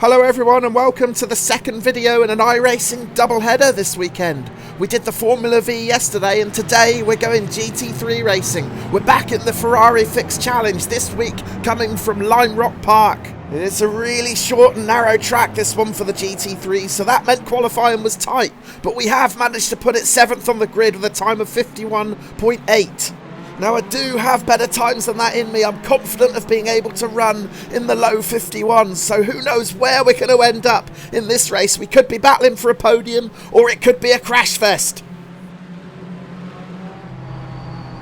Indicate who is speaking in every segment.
Speaker 1: Hello everyone and welcome to the second video in an iRacing doubleheader this weekend. We did the Formula Vee yesterday and today we're going GT3 racing. We're back in the Ferrari Fixed challenge this week, coming from Lime Rock Park. It's a really short and narrow track, this one, for the GT3, so that meant qualifying was tight, but we have managed to put it 7th on the grid with a time of 51.8. Now I do have better times than that in me. I'm confident of being able to run in the low 51s, so who knows where we're going to end up in this race. We could be battling for a podium or it could be a crash fest.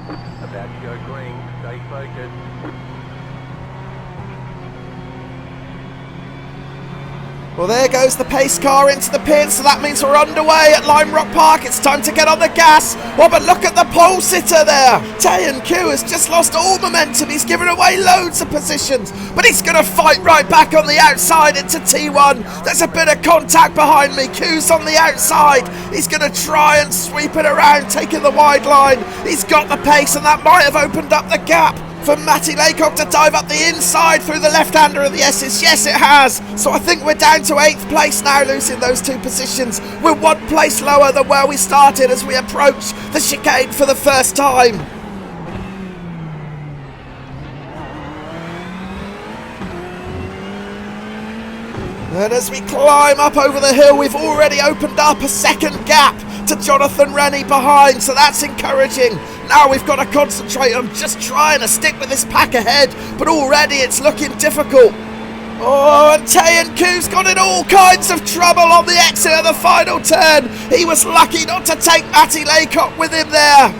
Speaker 2: About to go green, stay focused.
Speaker 1: Well, there goes the pace car into the pits, so that means we're underway at Lime Rock Park. It's time to get on the gas. Oh, but look at the pole sitter there. Q has just lost all momentum. He's given away loads of positions, but he's going to fight right back on the outside into T1. There's a bit of contact behind me. Q's on the outside. He's going to try and sweep it around, taking the wide line. He's got the pace, and that might have opened up the gap for Matty Laycock to dive up the inside through the left-hander of the S's. Yes, it has. So I think we're down to 8th place now, losing those two positions. We're 1 place lower than where we started as we approach the chicane for the first time. And as we climb up over the hill, we've already opened up a second gap to Jonathan Rennie behind, so that's encouraging. Now we've got to concentrate on just trying to stick with this pack ahead, but already it's looking difficult. Oh, and Q's got in all kinds of trouble on the exit of the final turn. He was lucky not to take Matty Laycock with him there.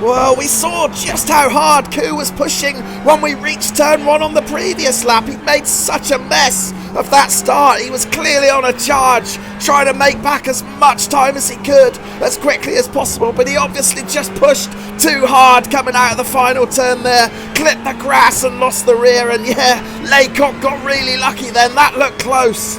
Speaker 1: Well, we saw just how hard Q was pushing when we reached turn 1 on the previous lap. He made such a mess of that start. He was clearly on a charge, trying to make back as much time as he could, as quickly as possible, but he obviously just pushed too hard coming out of the final turn there, clipped the grass and lost the rear, and yeah, Laycock got really lucky then. That looked close.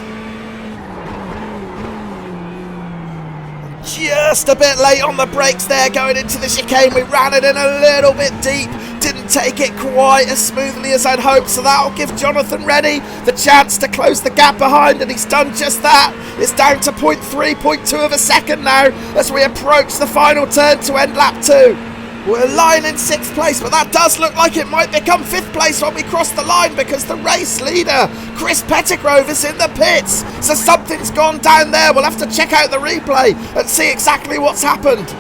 Speaker 1: Just a bit late on the brakes there going into the chicane. We ran it in a little bit deep, didn't take it quite as smoothly as I'd hoped, so that'll give Jonathan Rennie the chance to close the gap behind, and he's done just that. It's down to 0.2 of a second now as we approach the final turn to end lap 2. We're lying in 6th place, but that does look like it might become 5th place when we cross the line, because the race leader, Chris Pettigrove, is in the pits. So something's gone down there. We'll have to check out the replay and see exactly what's happened.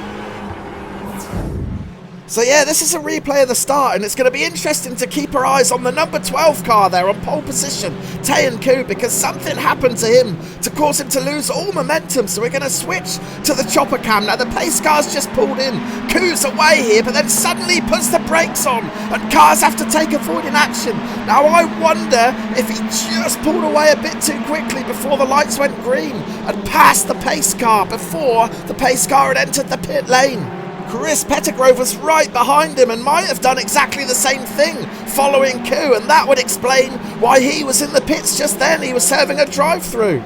Speaker 1: So yeah, this is a replay of the start, and it's going to be interesting to keep our eyes on the number 12 car there on pole position, Q, because something happened to him to cause him to lose all momentum. So we're going to switch to the chopper cam. Now the pace car's just pulled in. Q's away here, but then suddenly puts the brakes on, and cars have to take avoiding action. Now I wonder if he just pulled away a bit too quickly before the lights went green and passed the pace car before the pace car had entered the pit lane. Chris Pettigrove was right behind him and might have done exactly the same thing following Q, and that would explain why he was in the pits just then. He was serving a drive-through.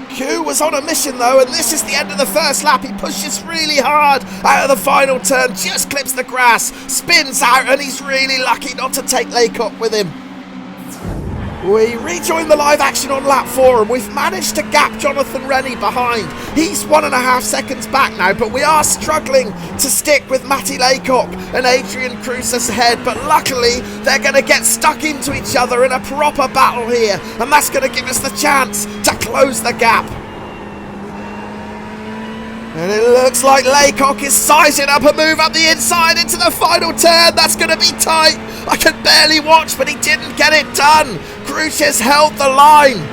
Speaker 1: Q was on a mission though, and this is the end of the first lap. He pushes really hard out of the final turn, just clips the grass, spins out, and he's really lucky not to take Laycock with him. We rejoin the live action on lap 4, and we've managed to gap Jonathan Rennie behind. He's 1.5 seconds back now, but we are struggling to stick with Matty Laycock and Adrian Cruzes ahead, but luckily they're going to get stuck into each other in a proper battle here, and that's going to give us the chance to close the gap. And it looks like Laycock is sizing up a move up the inside into the final turn. That's going to be tight. I can barely watch, but he didn't get it done. Cruzes held the line.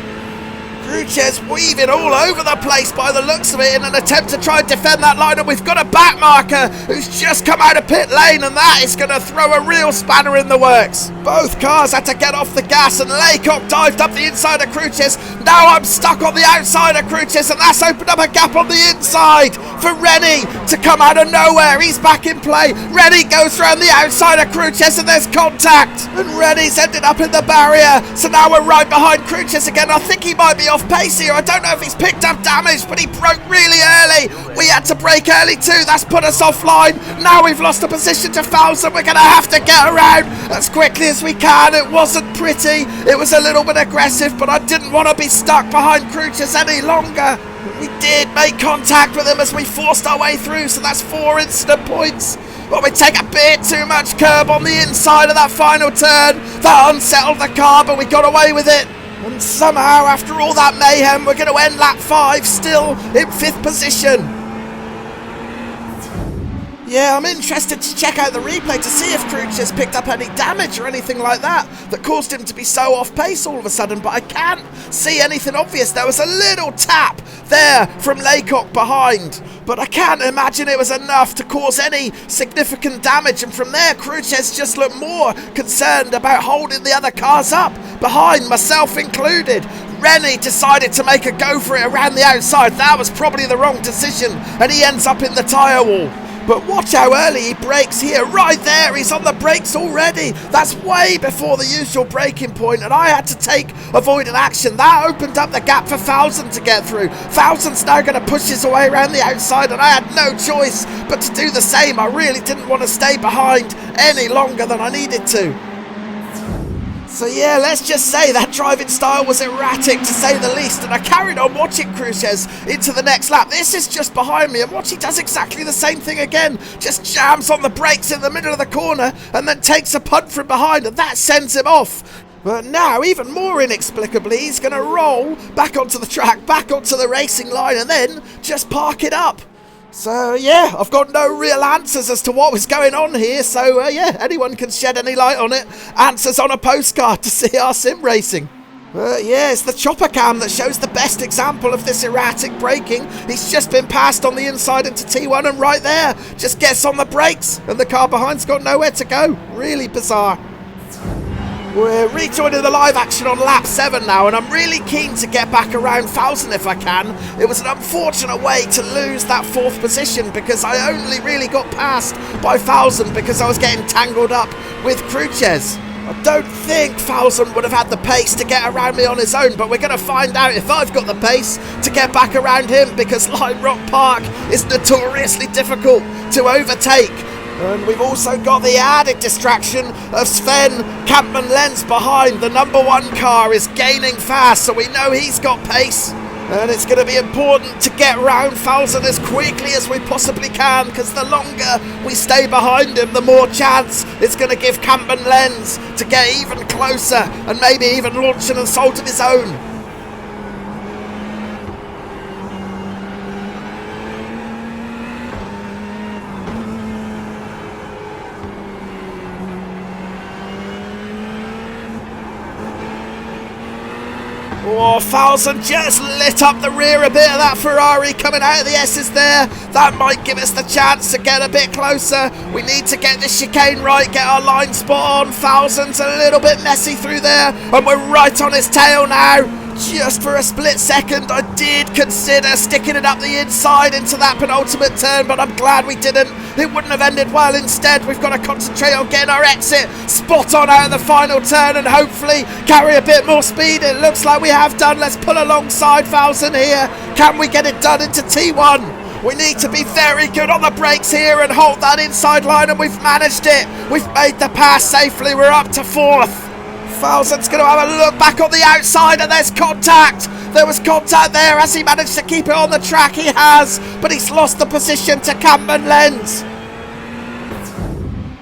Speaker 1: Cruzes weaving all over the place by the looks of it in an attempt to try and defend that line, and we've got a back marker who's just come out of pit lane, and that is going to throw a real spanner in the works. Both cars had to get off the gas, and Laycock dived up the inside of Cruzes. Now I'm stuck on the outside of Cruzes, and that's opened up a gap on the inside for Rennie to come out of nowhere. He's back in play. Rennie goes around the outside of Cruzes, and there's contact, and Rennie's ended up in the barrier, so now we're right behind Cruzes again. I think he might be off pace here. I don't know if he's picked up damage, but he broke really early. We had to brake early too. That's put us offline. Now we've lost a position to 1000. We're going to have to get around as quickly as we can. It wasn't pretty. It was a little bit aggressive, but I didn't want to be stuck behind Cruches any longer. We did make contact with him as we forced our way through, so that's 4 incident points. But we take a bit too much curb on the inside of that final turn. That unsettled the car, but we got away with it. And somehow, after all that mayhem, we're going to end lap 5 still in 5th position. Yeah, I'm interested to check out the replay to see if Cruches picked up any damage or anything like that caused him to be so off pace all of a sudden, but I can't see anything obvious. There was a little tap there from Laycock behind, but I can't imagine it was enough to cause any significant damage, and from there Cruches just looked more concerned about holding the other cars up behind, myself included. Rennie decided to make a go for it around the outside. That was probably the wrong decision, and he ends up in the tyre wall. But watch how early he brakes here. Right there, he's on the brakes already. That's way before the usual braking point, and I had to take avoidant action. That opened up the gap for 1000 to get through. 1000's now going to push his way around the outside, and I had no choice but to do the same. I really didn't want to stay behind any longer than I needed to. So yeah, let's just say that driving style was erratic to say the least, and I carried on watching Cruches into the next lap. This is just behind me, and watch, he does exactly the same thing again. Just jams on the brakes in the middle of the corner and then takes a punt from behind, and that sends him off. But now, even more inexplicably, he's going to roll back onto the track, back onto the racing line, and then just park it up. So yeah, I've got no real answers as to what was going on here, so yeah, anyone can shed any light on it. Answers on a postcard to see our sim racing. Yeah, it's the chopper cam that shows the best example of this erratic braking. He's just been passed on the inside into T1, and right there, just gets on the brakes, and the car behind's got nowhere to go. Really bizarre. We're rejoining the live action on lap 7 now, and I'm really keen to get back around 1000 if I can. It was an unfortunate way to lose that 4th position, because I only really got passed by 1000 because I was getting tangled up with Cruches. I don't think 1000 would have had the pace to get around me on his own, but we're going to find out if I've got the pace to get back around him, because Lime Rock Park is notoriously difficult to overtake. And we've also got the added distraction of Sven Kampmann-Lenz behind. The number 1 car is gaining fast, so we know he's got pace. And it's going to be important to get round 1000 as quickly as we possibly can, because the longer we stay behind him, the more chance it's going to give Kampmann-Lenz to get even closer and maybe even launch an assault of his own. Oh, 1000 just lit up the rear a bit of that Ferrari coming out of the S's there. That might give us the chance to get a bit closer. We need to get this chicane right, get our line spot on. 1000's a little bit messy through there, and we're right on his tail now. Just for a split second, I did consider sticking it up the inside into that penultimate turn, but I'm glad we didn't. It wouldn't have ended well. Instead, we've got to concentrate on getting our exit spot on out of the final turn and hopefully carry a bit more speed. It looks like we have done. Let's pull alongside 1000 here. Can we get it done into T1? We need to be very good on the brakes here and hold that inside line, and we've managed it. We've made the pass safely. We're up to 4th. 1000's going to have a look back on the outside, and there's contact. There was contact there. Has he managed to keep it on the track? He has, but he's lost the position to Kampmann-Lenz.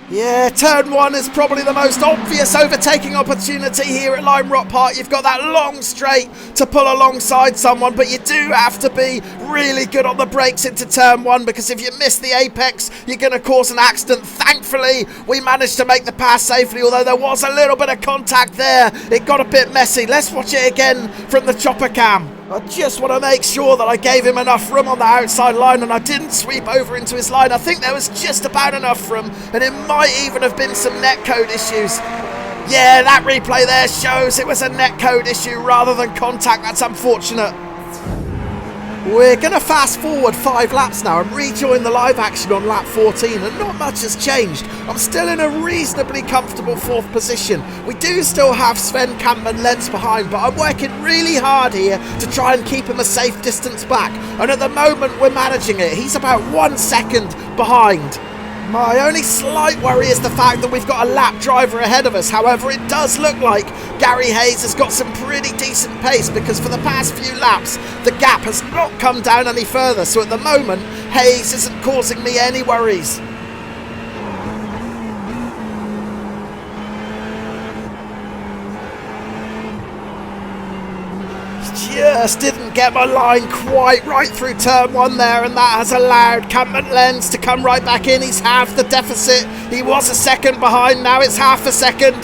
Speaker 1: Yeah, turn 1 is probably the most obvious overtaking opportunity here at Lime Rock Park. You've got that long straight to pull alongside someone, but you do have to be really good on the brakes into turn 1, because if you miss the apex, you're going to cause an accident. Thankfully, we managed to make the pass safely, although there was a little bit of contact there. It got a bit messy. Let's watch it again from the chopper cam. I just want to make sure that I gave him enough room on the outside line and I didn't sweep over into his line. I think there was just about enough room, and it might even have been some netcode issues. Yeah, that replay there shows it was a netcode issue rather than contact. That's unfortunate. We're going to fast forward 5 laps now and rejoin the live action on lap 14, and not much has changed. I'm still in a reasonably comfortable 4th position. We do still have Sven Kampmann lengths behind, but I'm working really hard here to try and keep him a safe distance back, and at the moment we're managing it. He's about 1 second behind. My only slight worry is the fact that we've got a lap driver ahead of us. However, it does look like Gary Hayes has got some pretty decent pace, because for the past few laps the gap has not come down any further, so at the moment Hayes isn't causing me any worries. Just didn't get my line quite right through turn 1 there, and that has allowed Kampmann Lenz to come right back in. He's halved the deficit. He was a second behind, now it's half a second.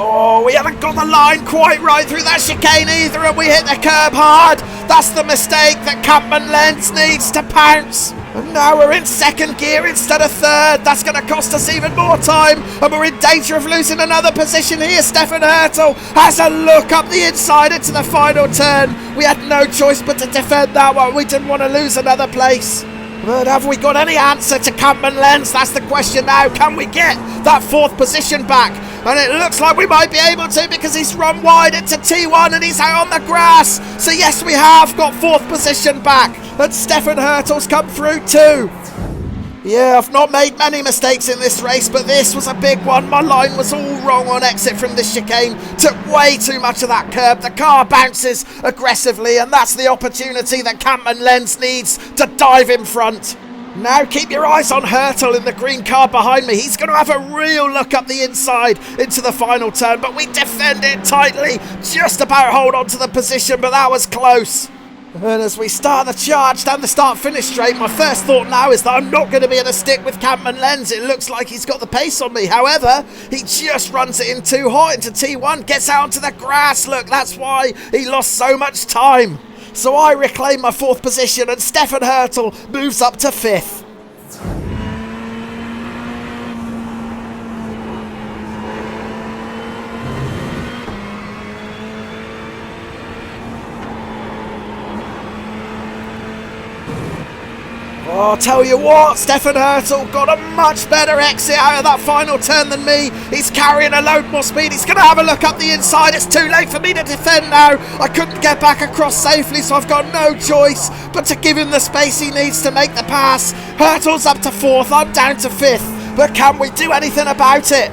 Speaker 1: Oh, we haven't got the line quite right through that chicane either, and we hit the curb hard. That's the mistake that Kampmann Lenz needs to pounce. And now we're in 2nd gear instead of 3rd. That's going to cost us even more time, and we're in danger of losing another position here. Stefan Hertel has a look up the inside into the final turn. We had no choice but to defend that one. We didn't want to lose another place. But have we got any answer to Kampmann Lenz? That's the question now. Can we get that 4th position back? And it looks like we might be able to, because he's run wide into T1 and he's out on the grass. So yes, we have got 4th position back. And Stefan Hertel's come through too. Yeah, I've not made many mistakes in this race, but this was a big one. My line was all wrong on exit from this chicane. Took way too much of that curb. The car bounces aggressively, and that's the opportunity that Kampmann Lenz needs to dive in front. Now keep your eyes on Hertel in the green car behind me. He's going to have a real look up the inside into the final turn, but we defend it tightly. Just about hold on to the position, but that was close. And as we start the charge down the start-finish straight, my first thought now is that I'm not going to be able to stick with Kampmann Lenz. It looks like he's got the pace on me. However, he just runs it in too hot into T1, gets out onto the grass. Look, that's why he lost so much time. So I reclaim my 4th position, and Stefan Hertel moves up to 5th. Oh, I'll tell you what, Stefan Hertel got a much better exit out of that final turn than me. He's carrying a load more speed. He's going to have a look up the inside. It's too late for me to defend now. I couldn't get back across safely, so I've got no choice but to give him the space he needs to make the pass. Hertel's up to 4th. I'm down to 5th. But can we do anything about it?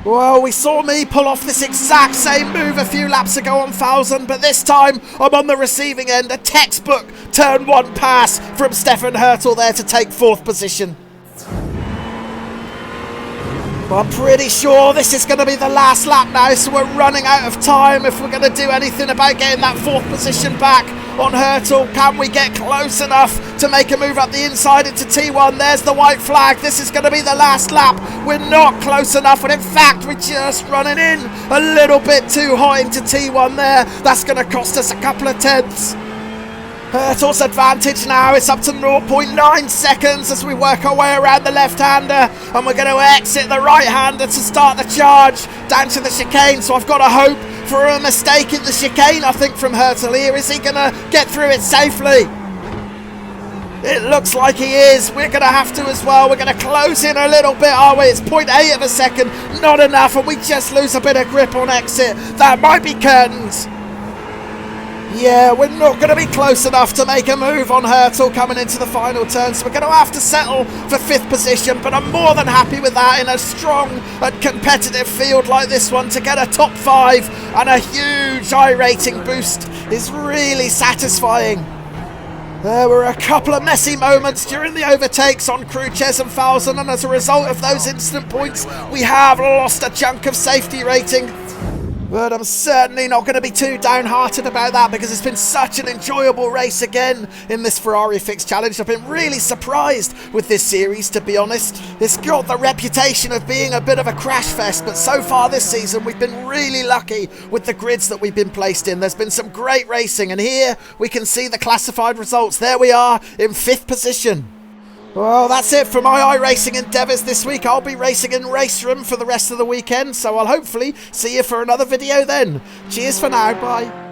Speaker 1: Well, we saw me pull off this exact same move a few laps ago on Falzen, but this time I'm on the receiving end. A textbook turn 1 pass from Stefan Hertel there to take 4th position. Well, I'm pretty sure this is going to be the last lap now, so we're running out of time if we're going to do anything about getting that 4th position back on Hertel. Can we get close enough to make a move up the inside into T1? There's the white flag. This is going to be the last lap. We're not close enough, and in fact we're just running in a little bit too hot into T1 there. That's going to cost us a couple of tenths. Hertel's advantage now is up to 0.9 seconds as we work our way around the left-hander, and we're going to exit the right-hander to start the charge down to the chicane. So I've got to hope for a mistake in the chicane, I think, from Hertel here. Is he going to get through it safely? It looks like he is. We're going to have to as well. We're going to close in a little bit, are we? It's 0.8 of a second, not enough, and we just lose a bit of grip on exit. That might be curtains. Yeah, we're not going to be close enough to make a move on Hertel coming into the final turn, so we're going to have to settle for 5th position, but I'm more than happy with that in a strong and competitive field like this one. To get a top 5 and a huge iRacing boost is really satisfying. There were a couple of messy moments during the overtakes on Cruces and Falzen, and as a result of those instant points, we have lost a chunk of safety rating. But I'm certainly not going to be too downhearted about that, because it's been such an enjoyable race again in this Ferrari Fixed Challenge. I've been really surprised with this series, to be honest. It's got the reputation of being a bit of a crash fest, but so far this season we've been really lucky with the grids that we've been placed in. There's been some great racing, and here we can see the classified results. There we are in 5th position. Well, that's it for my iRacing endeavours this week. I'll be racing in Race Room for the rest of the weekend, so I'll hopefully see you for another video then. Cheers for now, bye.